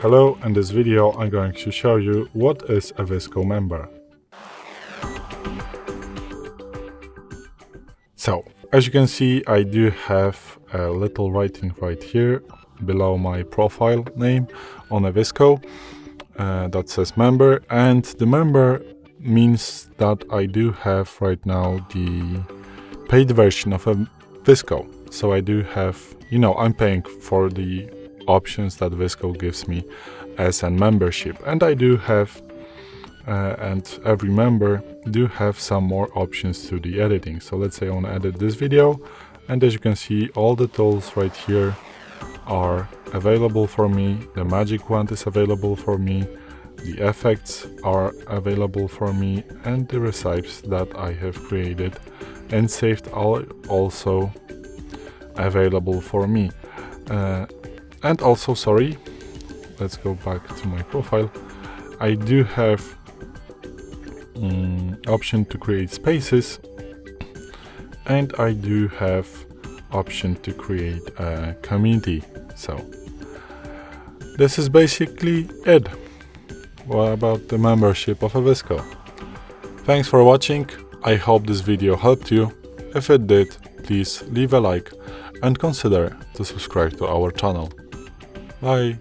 Hello, in this video I'm going to show you what is a VSCO member. So, as you can see, I do have a little writing right here below my profile name on a VSCO that says member, and the member means that I do have right now the paid version of a VSCO. So I do have, I'm paying for the options that VSCO gives me as a membership, and I do have and every member do have some more options to the editing. So let's say I want to edit this video, and as you can see, all the tools right here are available for me. The magic wand is available for me, the effects are available for me, and the recipes that I have created and saved are also available for me. And also, sorry, let's go back to my profile. I do have option to create spaces, and I do have option to create a community. So this is basically it about the membership of a VSCO. Thanks for watching. I hope this video helped you. If it did, please leave a like and consider to subscribe to our channel. Bye.